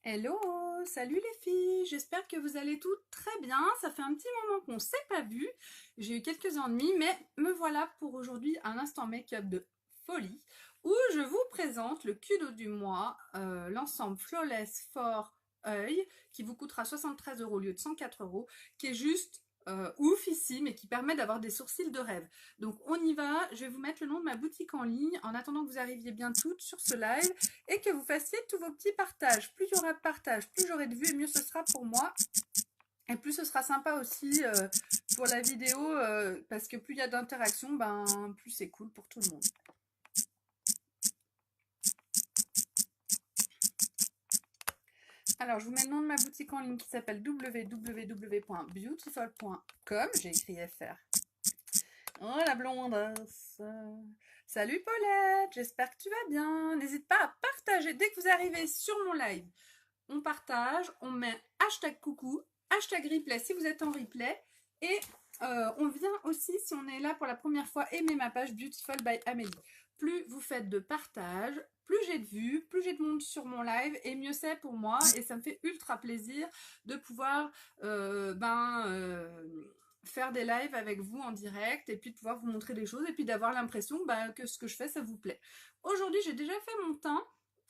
Hello, salut les filles, j'espère que vous allez toutes très bien. Ça fait un petit moment qu'on ne s'est pas vu. J'ai eu quelques ennuis, mais me voilà pour aujourd'hui un instant make-up de folie où je vous présente le culot du mois, l'ensemble Flawless for œil qui vous coûtera 73 € au lieu de 104 €, qui est juste oufissime et qui permet d'avoir des sourcils de rêve. Donc on y va, je vais vous mettre le nom de ma boutique en ligne en attendant que vous arriviez bien toutes sur ce live et que vous fassiez tous vos petits partages. Plus il y aura de partages, plus j'aurai de vues et mieux ce sera pour moi. Et plus ce sera sympa aussi pour la vidéo parce que plus il y a d'interactions, plus c'est cool pour tout le monde. Alors, je vous mets le nom de ma boutique en ligne qui s'appelle www.beautiful.com. J'ai écrit FR. Oh, la blondasse. Salut Paulette, j'espère que tu vas bien. N'hésite pas à partager. Dès que vous arrivez sur mon live, on partage, on met hashtag coucou, hashtag replay si vous êtes en replay. Et on vient aussi, si on est là pour la première fois, aimer ma page Beautiful by Amélie. Plus vous faites de partage, plus j'ai de vues, plus j'ai de monde sur mon live, et mieux c'est pour moi. Et ça me fait ultra plaisir de pouvoir faire des lives avec vous en direct, et puis de pouvoir vous montrer des choses, et puis d'avoir l'impression que ce que je fais, ça vous plaît. Aujourd'hui, j'ai déjà fait mon teint.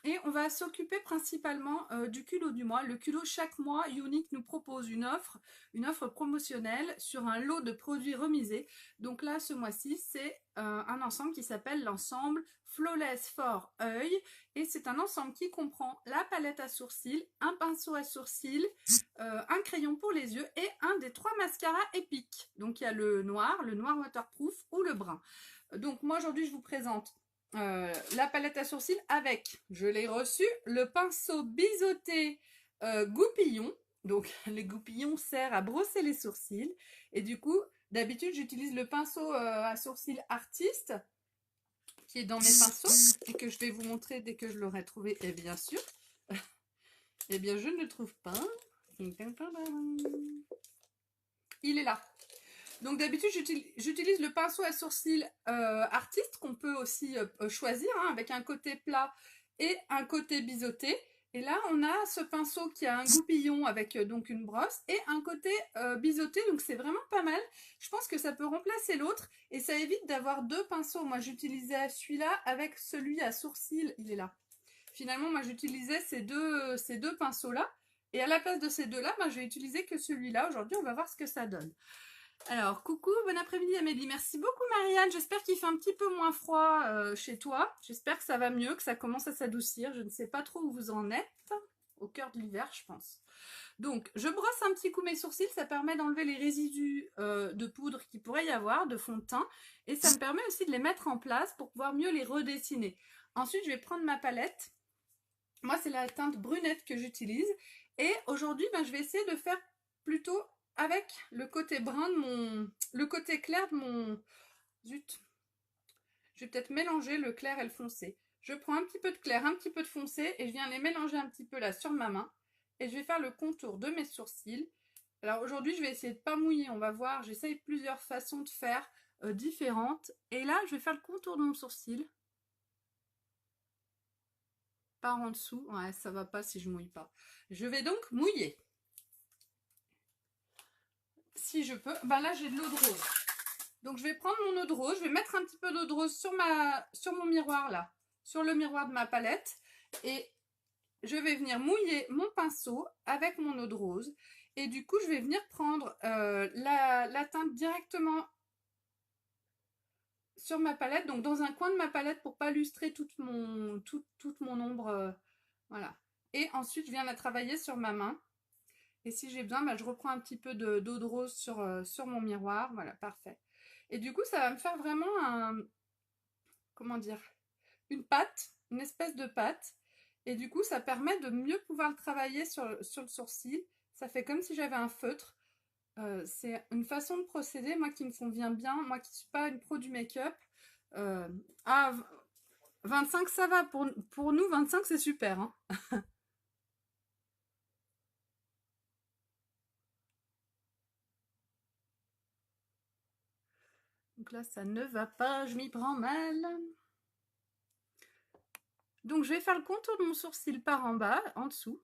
Et on va s'occuper principalement du culot du mois. Le culot, chaque mois, Unique nous propose une offre promotionnelle sur un lot de produits remisés. Donc là, ce mois-ci, c'est un ensemble qui s'appelle l'ensemble Flawless for œil. Et c'est un ensemble qui comprend la palette à sourcils, un pinceau à sourcils, un crayon pour les yeux et un des 3 mascaras épiques. Donc il y a le noir waterproof ou le brun. Donc moi, aujourd'hui, je vous présente la palette à sourcils avec, je l'ai reçu, le pinceau biseauté goupillon. Donc les goupillons servent à brosser les sourcils. Et du coup, d'habitude, j'utilise le pinceau à sourcils artiste qui est dans mes pinceaux et que je vais vous montrer dès que je l'aurai trouvé. Et bien sûr, eh bien je ne le trouve pas. Il est là. Donc d'habitude, j'utilise le pinceau à sourcils artiste qu'on peut aussi choisir avec un côté plat et un côté biseauté. Et là, on a ce pinceau qui a un goupillon avec donc une brosse et un côté biseauté. Donc c'est vraiment pas mal. Je pense que ça peut remplacer l'autre et ça évite d'avoir 2 pinceaux. Moi, j'utilisais celui-là avec celui à sourcils. Il est là. Finalement, moi, j'utilisais ces deux pinceaux-là. Et à la place de ces deux-là, je vais utiliser que celui-là. Aujourd'hui, on va voir ce que ça donne. Alors, coucou, bon après-midi Amélie. Merci beaucoup Marianne. J'espère qu'il fait un petit peu moins froid chez toi. J'espère que ça va mieux, que ça commence à s'adoucir. Je ne sais pas trop où vous en êtes. Au cœur de l'hiver, je pense. Donc, je brosse un petit coup mes sourcils. Ça permet d'enlever les résidus de poudre qu'il pourrait y avoir, de fond de teint. Et ça me permet aussi de les mettre en place pour pouvoir mieux les redessiner. Ensuite, je vais prendre ma palette. Moi, c'est la teinte brunette que j'utilise. Et aujourd'hui, je vais essayer de faire plutôt avec le côté brun de le côté clair de mon... Zut. Je vais peut-être mélanger le clair et le foncé. Je prends un petit peu de clair, un petit peu de foncé et je viens les mélanger un petit peu là sur ma main. Et je vais faire le contour de mes sourcils. Alors aujourd'hui, je vais essayer de ne pas mouiller. On va voir, j'essaye plusieurs façons de faire différentes. Et là, je vais faire le contour de mon sourcil. Par en dessous. Ouais, ça va pas si je mouille pas. Je vais donc mouiller. Si je peux. Là, j'ai de l'eau de rose. Donc, je vais prendre mon eau de rose. Je vais mettre un petit peu d'eau de rose sur mon miroir, là. Sur le miroir de ma palette. Et je vais venir mouiller mon pinceau avec mon eau de rose. Et du coup, je vais venir prendre la teinte directement sur ma palette. Donc, dans un coin de ma palette pour pas lustrer toute mon ombre. Voilà. Et ensuite, je viens la travailler sur ma main. Et si j'ai besoin, je reprends un petit peu d'eau de rose sur mon miroir. Voilà, parfait. Et du coup, ça va me faire vraiment comment dire, une pâte, une espèce de pâte. Et du coup, ça permet de mieux pouvoir le travailler sur le sourcil. Ça fait comme si j'avais un feutre. C'est une façon de procéder, moi, qui me convient bien. Moi qui ne suis pas une pro du make-up. 25, ça va. Pour nous, 25, c'est super. Hein. Donc là, ça ne va pas, je m'y prends mal. Donc je vais faire le contour de mon sourcil par en bas, en dessous.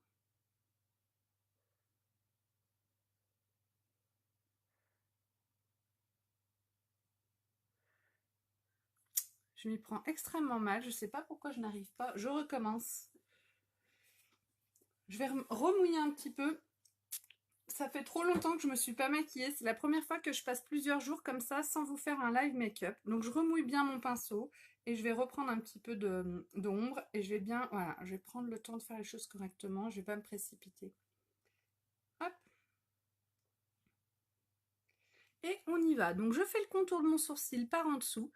Je m'y prends extrêmement mal. Je sais pas pourquoi je n'arrive pas. Je recommence. Je vais remouiller un petit peu. Ça fait trop longtemps que je me suis pas maquillée. C'est la première fois que je passe plusieurs jours comme ça sans vous faire un live make-up. Donc je remouille bien mon pinceau et je vais reprendre un petit peu d'ombre et je vais bien, voilà, je vais prendre le temps de faire les choses correctement. Je vais pas me précipiter. Hop. Et on y va. Donc je fais le contour de mon sourcil par en dessous.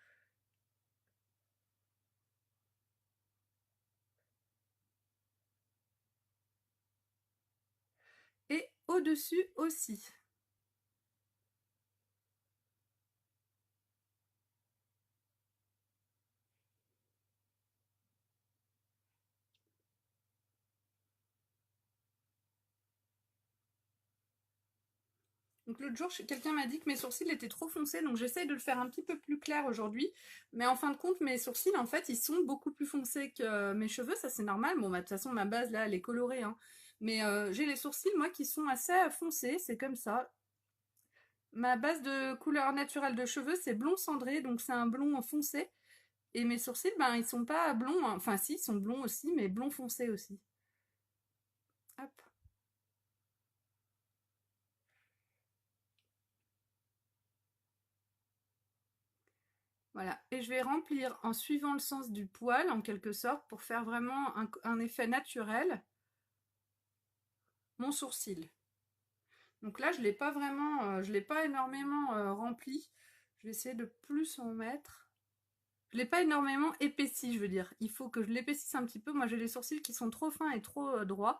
Et au-dessus aussi. Donc l'autre jour, quelqu'un m'a dit que mes sourcils étaient trop foncés, donc j'essaye de le faire un petit peu plus clair aujourd'hui. Mais en fin de compte, mes sourcils, en fait, ils sont beaucoup plus foncés que mes cheveux, ça c'est normal. Bon, bah, de toute façon, ma base, là, elle est colorée, hein. Mais j'ai les sourcils, moi, qui sont assez foncés, c'est comme ça. Ma base de couleur naturelle de cheveux, c'est blond cendré, donc c'est un blond foncé. Et mes sourcils, ben, ils sont pas blonds, hein. Enfin si, ils sont blonds aussi, mais blond foncé aussi. Hop. Voilà, et je vais remplir en suivant le sens du poil, en quelque sorte, pour faire vraiment un effet naturel, mon sourcil. Donc là, je l'ai pas vraiment, je l'ai pas énormément rempli. Je vais essayer de plus en mettre. Je l'ai pas énormément épaissi, je veux dire. Il faut que je l'épaississe un petit peu. Moi, j'ai les sourcils qui sont trop fins et trop droits.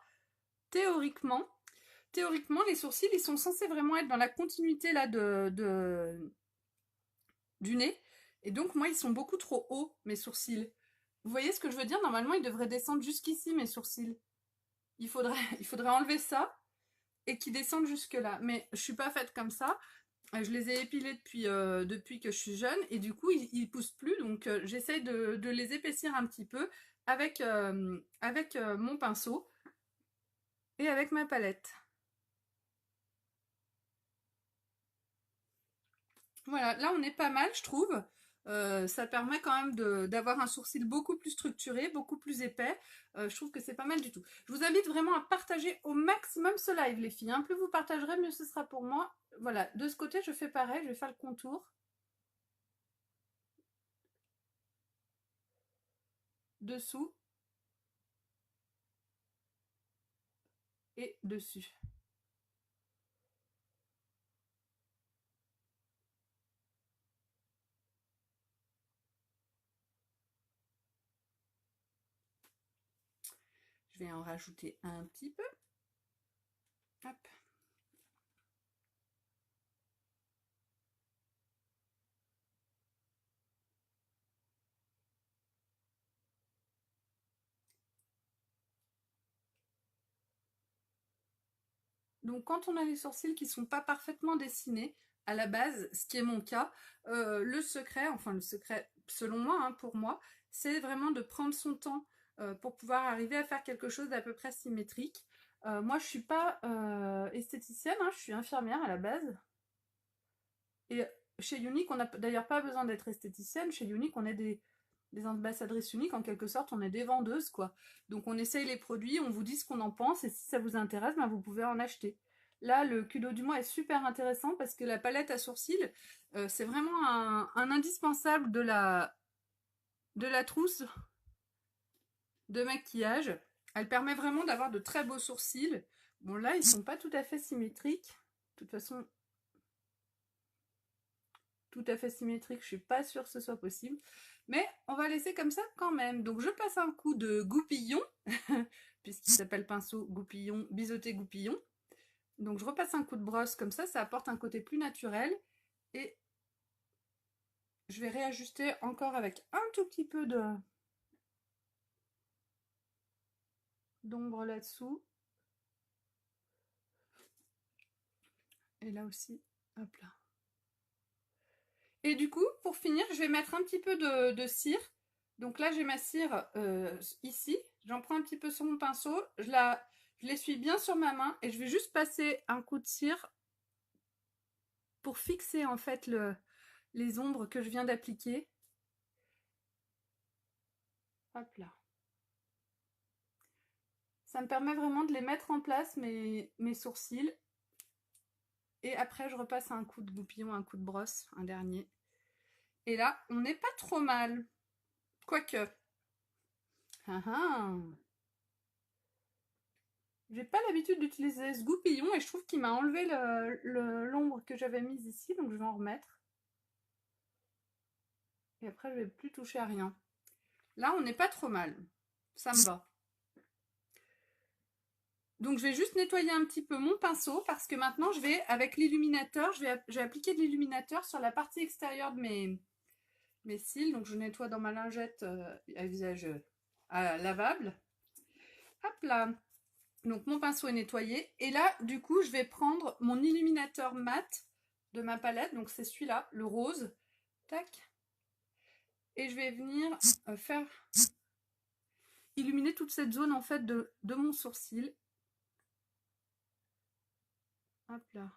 Théoriquement, les sourcils, ils sont censés vraiment être dans la continuité là du nez. Et donc, moi, ils sont beaucoup trop hauts, mes sourcils. Vous voyez ce que je veux dire? Normalement, ils devraient descendre jusqu'ici, mes sourcils. Il faudrait, il faudrait enlever ça et qu'ils descendent jusque là. Mais je suis pas faite comme ça. Je les ai épilés depuis que je suis jeune et du coup, ils poussent plus. Donc, j'essaye de les épaissir un petit peu avec mon pinceau et avec ma palette. Voilà, là on est pas mal, je trouve. Ça permet quand même d'avoir un sourcil beaucoup plus structuré, beaucoup plus épais. Je trouve que c'est pas mal du tout. Je vous invite vraiment à partager au maximum ce live, les filles, hein. Plus vous partagerez, mieux ce sera pour moi. Voilà, de ce côté, je fais pareil, je vais faire le contour. Dessous. Et dessus. Je vais en rajouter un petit peu. Hop. Donc quand on a les sourcils qui sont pas parfaitement dessinés à la base, ce qui est mon cas, le secret selon moi, hein, pour moi, c'est vraiment de prendre son temps pour pouvoir arriver à faire quelque chose d'à peu près symétrique. Moi je suis pas esthéticienne, hein, je suis infirmière à la base. Et chez Unique, on n'a d'ailleurs pas besoin d'être esthéticienne. Chez Unique, on est des ambassadrices uniques, en quelque sorte, on est des vendeuses, quoi. Donc on essaye les produits, on vous dit ce qu'on en pense, et si ça vous intéresse, ben, vous pouvez en acheter. Là, le culot du mois est super intéressant parce que la palette à sourcils, c'est vraiment un indispensable de la trousse de maquillage. Elle permet vraiment d'avoir de très beaux sourcils. Bon, là, ils sont pas tout à fait symétriques. De toute façon, tout à fait symétrique, je suis pas sûre que ce soit possible. Mais on va laisser comme ça quand même. Donc je passe un coup de goupillon, puisqu'il s'appelle pinceau goupillon, biseauté goupillon. Donc je repasse un coup de brosse comme ça apporte un côté plus naturel. Et je vais réajuster encore avec un tout petit peu d'ombre là-dessous. Et là aussi, hop là. Et du coup, pour finir, je vais mettre un petit peu de cire. Donc là, j'ai ma cire ici. J'en prends un petit peu sur mon pinceau. Je l'essuie bien sur ma main et je vais juste passer un coup de cire pour fixer en fait les ombres que je viens d'appliquer. Hop là. Ça me permet vraiment de les mettre en place, mes sourcils. Et après, je repasse un coup de goupillon, un coup de brosse, un dernier. Et là, on n'est pas trop mal. Quoique. Ah ah. J'ai pas l'habitude d'utiliser ce goupillon et je trouve qu'il m'a enlevé l'ombre que j'avais mise ici, donc je vais en remettre. Et après, je vais plus toucher à rien. Là, on n'est pas trop mal. Ça me va. Donc, je vais juste nettoyer un petit peu mon pinceau parce que maintenant, je vais, avec l'illuminateur, je vais appliquer de l'illuminateur sur la partie extérieure de mes cils. Donc, je nettoie dans ma lingette à visage lavable. Hop là. Donc, mon pinceau est nettoyé. Et là, du coup, je vais prendre mon illuminateur mat de ma palette. Donc, c'est celui-là, le rose. Tac. Et je vais venir faire illuminer toute cette zone, en fait, de mon sourcil. Hop là.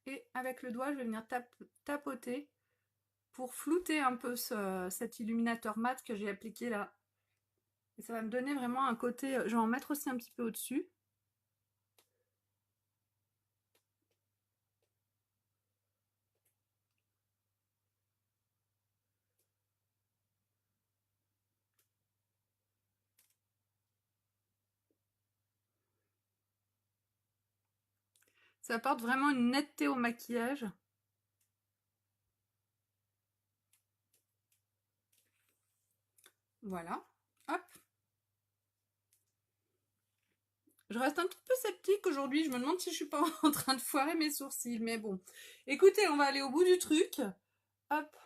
Et avec le doigt, je vais venir tapoter pour flouter un peu cet illuminateur mat que j'ai appliqué là. Et ça va me donner vraiment un côté... Je vais en mettre aussi un petit peu au-dessus. Ça apporte vraiment une netteté au maquillage. Voilà. Hop. Je reste un petit peu sceptique aujourd'hui. Je me demande si je suis pas en train de foirer mes sourcils. Mais bon. Écoutez, on va aller au bout du truc. Hop.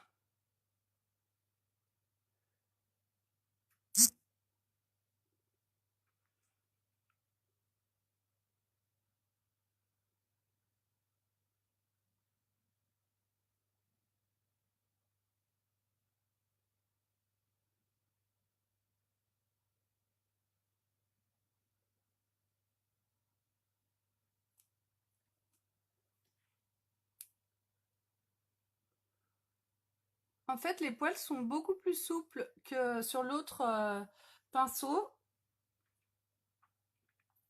En fait, les poils sont beaucoup plus souples que sur l'autre pinceau.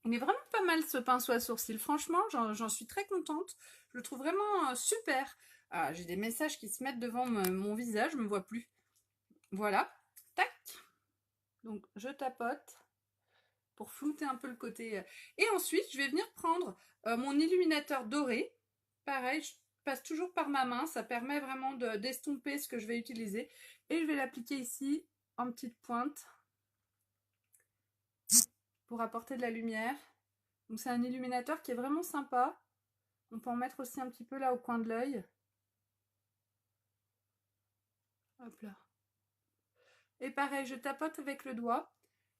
Il est vraiment pas mal ce pinceau à sourcils. Franchement, j'en suis très contente. Je le trouve vraiment super. Ah, j'ai des messages qui se mettent devant mon visage, je me vois plus. Voilà. Tac. Donc, je tapote pour flouter un peu le côté. Et ensuite, je vais venir prendre mon illuminateur doré. Pareil, je passe toujours par ma main. Ça permet vraiment d'estomper ce que je vais utiliser. Et je vais l'appliquer ici en petite pointe pour apporter de la lumière. Donc, c'est un illuminateur qui est vraiment sympa. On peut en mettre aussi un petit peu là au coin de l'œil. Hop là. Et pareil, je tapote avec le doigt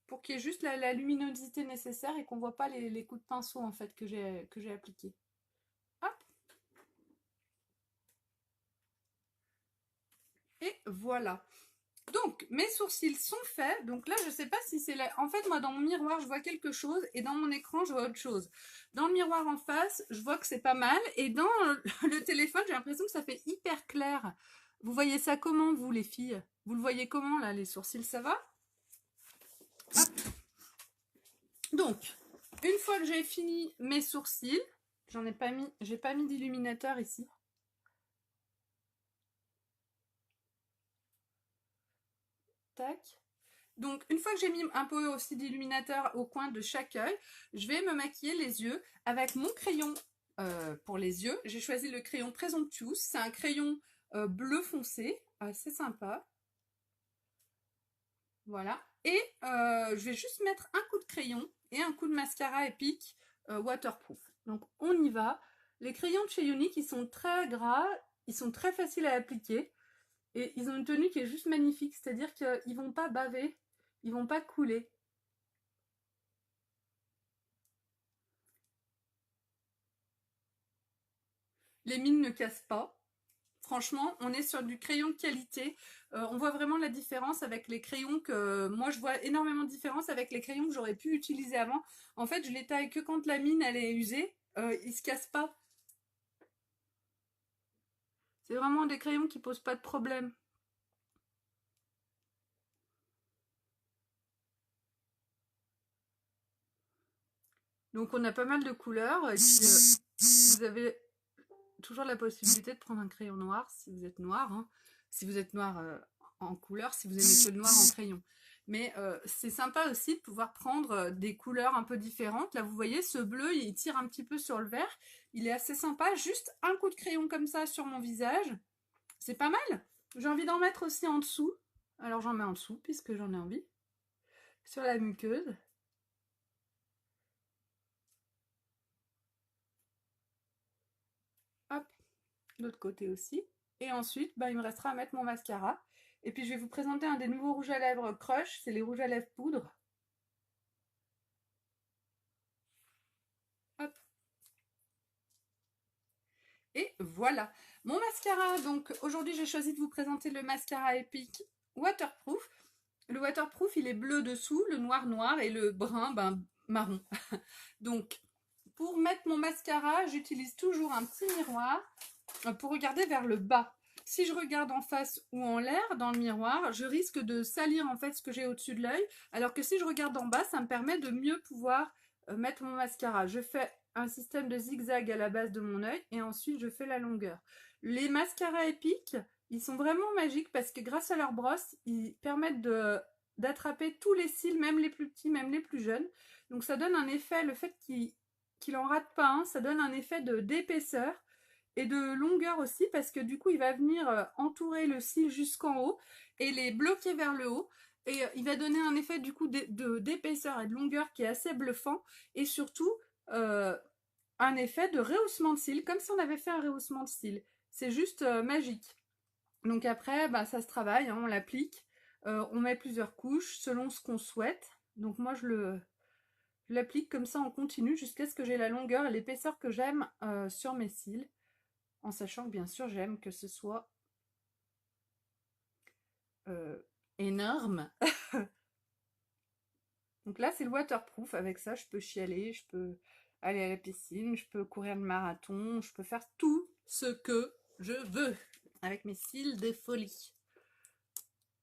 pour qu'il y ait juste la luminosité nécessaire et qu'on ne voit pas les coups de pinceau en fait que j'ai appliqués. Hop. Et voilà. Donc, mes sourcils sont faits. Donc là, je ne sais pas si c'est là. En fait, moi, dans mon miroir, je vois quelque chose. Et dans mon écran, je vois autre chose. Dans le miroir en face, je vois que c'est pas mal. Et dans le téléphone, j'ai l'impression que ça fait hyper clair. Vous voyez ça comment, vous, les filles? Vous le voyez comment, là, les sourcils? Ça va? Hop. Donc, une fois que j'ai fini mes sourcils, j'ai pas mis d'illuminateur ici. Tac. Donc, une fois que j'ai mis un peu aussi d'illuminateur au coin de chaque œil, je vais me maquiller les yeux avec mon crayon pour les yeux. J'ai choisi le crayon Présomptuous. C'est un crayon bleu foncé, assez sympa. Voilà. Et je vais juste mettre un coup de crayon et un coup de mascara Epic waterproof. Donc, on y va. Les crayons de chez Younique, ils sont très gras, ils sont très faciles à appliquer. Et ils ont une tenue qui est juste magnifique, c'est-à-dire qu'ils vont pas baver, ils vont pas couler. Les mines ne cassent pas. Franchement, on est sur du crayon de qualité. On voit vraiment la différence avec les crayons que... Moi, je vois énormément de différence avec les crayons que j'aurais pu utiliser avant. En fait, je les taille que quand la mine, elle est usée. Ils se cassent pas. C'est vraiment des crayons qui posent pas de problème. Donc, on a pas mal de couleurs. Et puis, vous avez toujours la possibilité de prendre un crayon noir si vous êtes noir. Hein. Si vous êtes noir en couleur, si vous aimez que le noir en crayon. Mais c'est sympa aussi de pouvoir prendre des couleurs un peu différentes. Là, vous voyez, ce bleu, il tire un petit peu sur le vert. Il est assez sympa. Juste un coup de crayon comme ça sur mon visage. C'est pas mal. J'ai envie d'en mettre aussi en dessous. Alors, j'en mets en dessous puisque j'en ai envie. Sur la muqueuse. Hop, de l'autre côté aussi. Et ensuite, bah, il me restera à mettre mon mascara. Et puis je vais vous présenter un des nouveaux rouges à lèvres Crush, c'est les rouges à lèvres poudre. Hop. Et voilà. Mon mascara, donc aujourd'hui j'ai choisi de vous présenter le mascara Epic Waterproof. Le waterproof, il est bleu dessous, le noir noir et le brun, ben, marron. Donc, pour mettre mon mascara, j'utilise toujours un petit miroir pour regarder vers le bas. Si je regarde en face ou en l'air dans le miroir, je risque de salir en fait ce que j'ai au-dessus de l'œil, alors que si je regarde en bas, ça me permet de mieux pouvoir mettre mon mascara. Je fais un système de zigzag à la base de mon œil et ensuite je fais la longueur. Les mascaras Epic, ils sont vraiment magiques parce que grâce à leur brosse, ils permettent d'attraper tous les cils, même les plus petits, même les plus jeunes. Donc ça donne un effet, le fait qu'il en rate pas un, ça donne un effet d'épaisseur et de longueur aussi parce que du coup il va venir entourer le cil jusqu'en haut et les bloquer vers le haut et il va donner un effet du coup d'épaisseur et de longueur qui est assez bluffant et surtout un effet de rehaussement de cils comme si on avait fait un rehaussement de cils. C'est juste magique. Donc après bah, ça se travaille, hein, on l'applique, on met plusieurs couches selon ce qu'on souhaite. Donc moi je l'applique comme ça en continu jusqu'à ce que j'ai la longueur et l'épaisseur que j'aime sur mes cils. En sachant que bien sûr j'aime que ce soit énorme. Donc là c'est le waterproof, avec ça je peux chialer, je peux aller à la piscine, je peux courir le marathon, je peux faire tout ce que je veux avec mes cils de folie.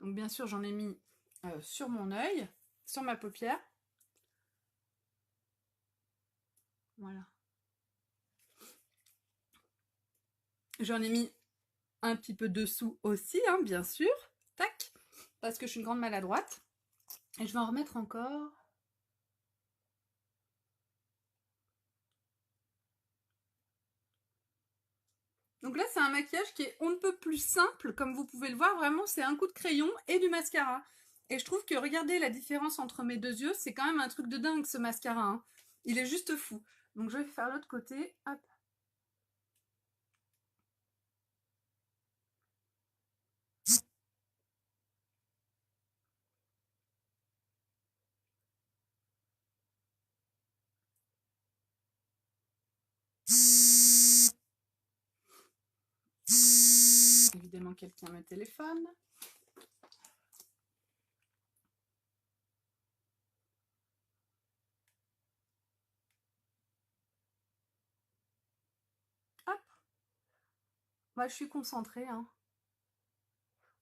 Donc bien sûr j'en ai mis sur mon œil, sur ma paupière. Voilà. J'en ai mis un petit peu dessous aussi, hein, bien sûr. Tac, parce que je suis une grande maladroite. Et je vais en remettre encore. Donc là, c'est un maquillage qui est on ne peut plus simple. Comme vous pouvez le voir, vraiment, c'est un coup de crayon et du mascara. Et je trouve que, regardez la différence entre mes deux yeux, c'est quand même un truc de dingue, ce mascara. Hein. Il est juste fou. Donc je vais faire l'autre côté. Hop. Évidemment, quelqu'un me téléphone. Hop. Moi, je suis concentrée. Hein.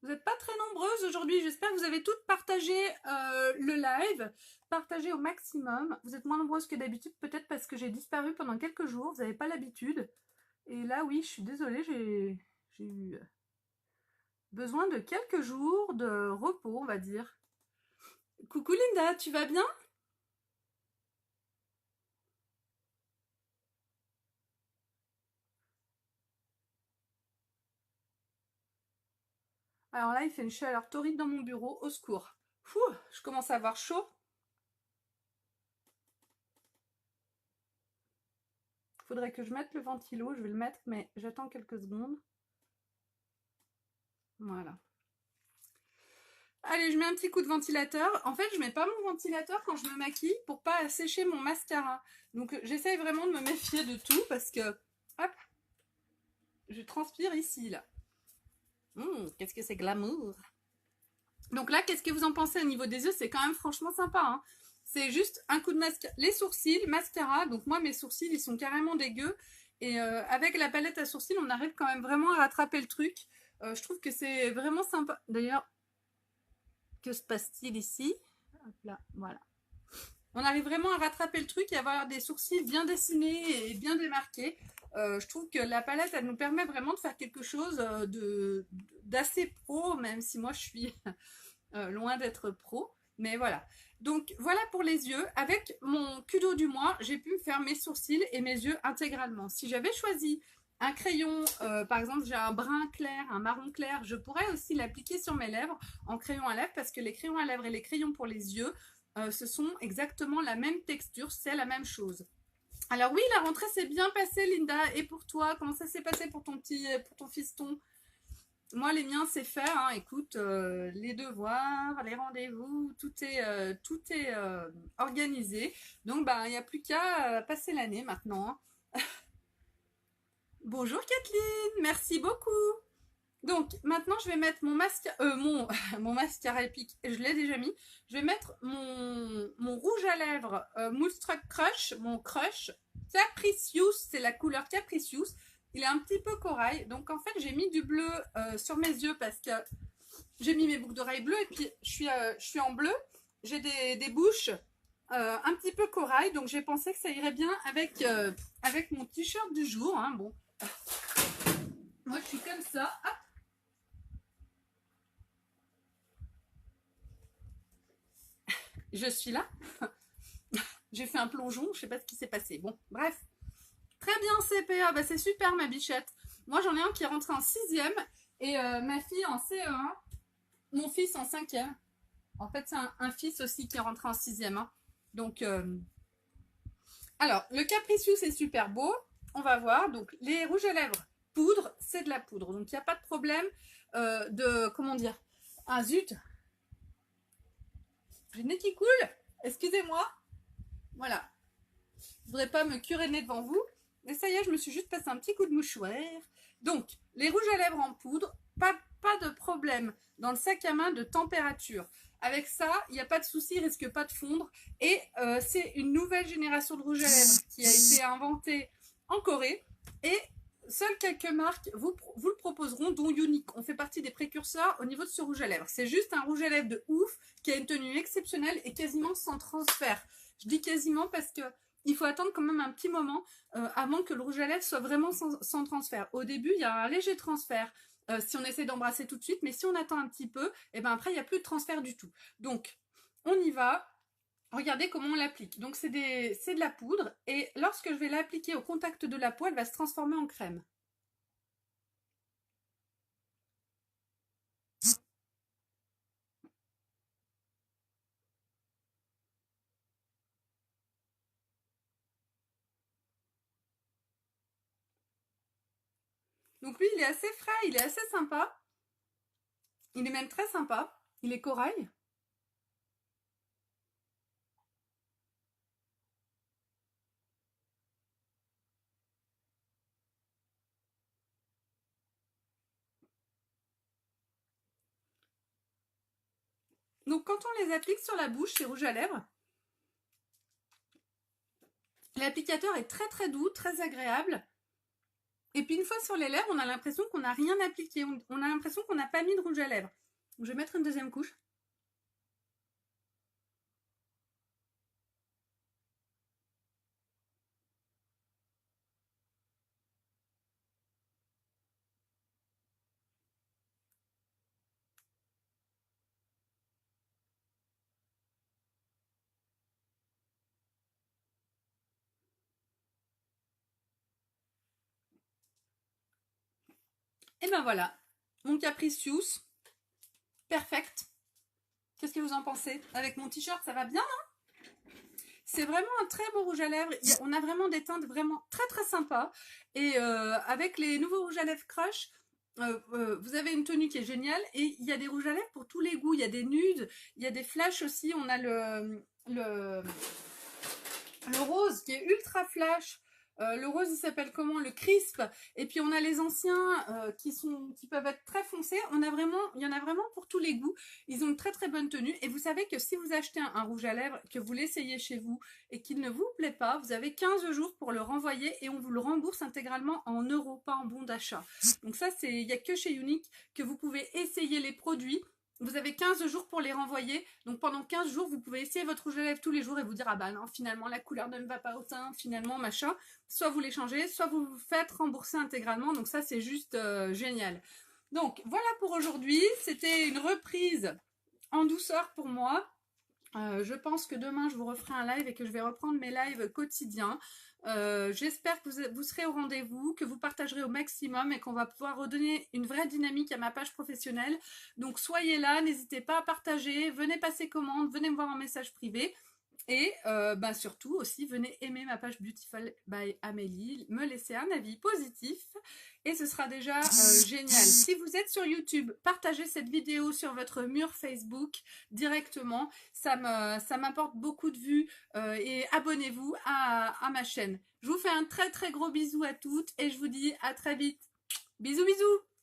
Vous n'êtes pas très nombreuses aujourd'hui. J'espère que vous avez toutes partagé le live. Partagé au maximum. Vous êtes moins nombreuses que d'habitude. Peut-être parce que j'ai disparu pendant quelques jours. Vous n'avez pas l'habitude. Et là, oui, je suis désolée. J'ai eu besoin de quelques jours de repos, on va dire. Coucou Linda, tu vas bien? Alors là, il fait une chaleur torride dans mon bureau. Au secours. Fouh, je commence à avoir chaud. Faudrait que je mette le ventilo. Je vais le mettre, mais j'attends quelques secondes. Voilà. Allez, je mets un petit coup de ventilateur. En fait, je mets pas mon ventilateur quand je me maquille pour pas assécher mon mascara. Donc, j'essaye vraiment de me méfier de tout parce que, hop, je transpire ici, là. Qu'est-ce que c'est glamour. Donc là, qu'est-ce que vous en pensez au niveau des yeux? C'est quand même franchement sympa, hein. C'est juste un coup de mascara. Les sourcils, mascara. Donc moi, mes sourcils, ils sont carrément dégueux. Et avec la palette à sourcils, on arrive quand même vraiment à rattraper le truc. Je trouve que c'est vraiment sympa. D'ailleurs, que se passe-t-il ici? Hop là, voilà. On arrive vraiment à rattraper le truc et avoir des sourcils bien dessinés et bien démarqués. Je trouve que la palette, elle nous permet vraiment de faire quelque chose d'assez pro, même si moi je suis loin d'être pro. Mais voilà. Donc voilà pour les yeux. Avec mon Kudo du mois, j'ai pu faire mes sourcils et mes yeux intégralement. Si j'avais choisi un crayon, par exemple j'ai un brun clair, un marron clair, je pourrais aussi l'appliquer sur mes lèvres en crayon à lèvres parce que les crayons à lèvres et les crayons pour les yeux, ce sont exactement la même texture, c'est la même chose. Alors oui, la rentrée s'est bien passée, Linda. Et pour toi, comment ça s'est passé pour pour ton fiston? Moi, les miens, c'est fait. Hein. Écoute, les devoirs, les rendez-vous, tout est organisé. Donc, bah, il n'y a plus qu'à passer l'année maintenant. Hein. Bonjour Kathleen, merci beaucoup. Donc maintenant je vais mettre mon mascara, mon mascara épique, je l'ai déjà mis. Je vais mettre mon rouge à lèvres Moonstruck Crush, mon crush Capricious, c'est la couleur Capricious. Il est un petit peu corail, donc en fait j'ai mis du bleu sur mes yeux parce que j'ai mis mes boucles d'oreilles bleues et puis je suis en bleu. J'ai des bouches un petit peu corail, donc j'ai pensé que ça irait bien avec mon t-shirt du jour. Hein. Bon, moi je suis comme ça. Hop. Je suis là. J'ai fait un plongeon, je sais pas ce qui s'est passé. Bon, bref. Très bien, CPA. Bah, c'est super, ma bichette. Moi, j'en ai un qui est rentré en 6e et ma fille en CE1. Mon fils en 5e. En fait, c'est un fils aussi qui est rentré en 6e. Hein. Donc, alors, le Capricious c'est super beau. On va voir. Donc, les rouges à lèvres poudre, c'est de la poudre. Donc, il n'y a pas de problème de. Comment dire? Ah, zut! J'ai le nez qui coule. Excusez-moi. Voilà. Je voudrais pas me curer le nez devant vous. Mais ça y est, je me suis juste passé un petit coup de mouchoir. Donc, les rouges à lèvres en poudre, pas de problème dans le sac à main de température. Avec ça, il n'y a pas de souci, il risque pas de fondre. Et c'est une nouvelle génération de rouge à lèvres qui a été inventée en Corée. Et seules quelques marques vous le proposeront, dont Unique. On fait partie des précurseurs au niveau de ce rouge à lèvres. C'est juste un rouge à lèvres de ouf qui a une tenue exceptionnelle et quasiment sans transfert. Je dis quasiment parce que il faut attendre quand même un petit moment avant que le rouge à lèvres soit vraiment sans transfert. Au début, il y a un léger transfert si on essaie d'embrasser tout de suite, mais si on attend un petit peu, et ben après, il n'y a plus de transfert du tout. Donc, on y va. Regardez comment on l'applique. Donc, c'est de la poudre, et lorsque je vais l'appliquer au contact de la peau, elle va se transformer en crème. Donc lui, il est assez frais, il est assez sympa. Il est même très sympa. Il est corail. Donc quand on les applique sur la bouche, ces rouges à lèvres, l'applicateur est très très doux, très agréable. Et puis une fois sur les lèvres, on a l'impression qu'on n'a rien appliqué. On a l'impression qu'on n'a pas mis de rouge à lèvres. Donc, je vais mettre une deuxième couche. Et ben voilà, mon Capricious, perfect. Qu'est-ce que vous en pensez? Avec mon t-shirt, ça va bien, hein? C'est vraiment un très beau rouge à lèvres. On a vraiment des teintes vraiment très très sympas. Et avec les nouveaux rouges à lèvres Crush, vous avez une tenue qui est géniale. Et il y a des rouges à lèvres pour tous les goûts. Il y a des nudes, il y a des flashs aussi. On a le rose qui est ultra flash. Le rose, il s'appelle comment? Le crisp. Et puis on a les anciens qui peuvent être très foncés. Il y en a vraiment pour tous les goûts. Ils ont une très très bonne tenue. Et vous savez que si vous achetez un rouge à lèvres, que vous l'essayez chez vous et qu'il ne vous plaît pas, vous avez 15 jours pour le renvoyer et on vous le rembourse intégralement en euros, pas en bon d'achat. Donc ça, il n'y a que chez Unique que vous pouvez essayer les produits. Vous avez 15 jours pour les renvoyer. Donc pendant 15 jours, vous pouvez essayer votre rouge à lèvres tous les jours et vous dire ah bah non, finalement la couleur ne me va pas au teint, finalement machin. Soit vous les changez, soit vous vous faites rembourser intégralement. Donc ça, c'est juste génial. Donc voilà pour aujourd'hui. C'était une reprise en douceur pour moi. Je pense que demain, je vous referai un live et que je vais reprendre mes lives quotidiens. J'espère que vous serez au rendez-vous, que vous partagerez au maximum et qu'on va pouvoir redonner une vraie dynamique à ma page professionnelle. Donc soyez là, n'hésitez pas à partager, venez passer commande, venez me voir en message privé. Et surtout aussi, venez aimer ma page Beautiful by Amélie, me laisser un avis positif et ce sera déjà génial. Si vous êtes sur YouTube, partagez cette vidéo sur votre mur Facebook directement. Ça m'apporte beaucoup de vues et abonnez-vous à ma chaîne. Je vous fais un très très gros bisou à toutes et je vous dis à très vite. Bisous bisous.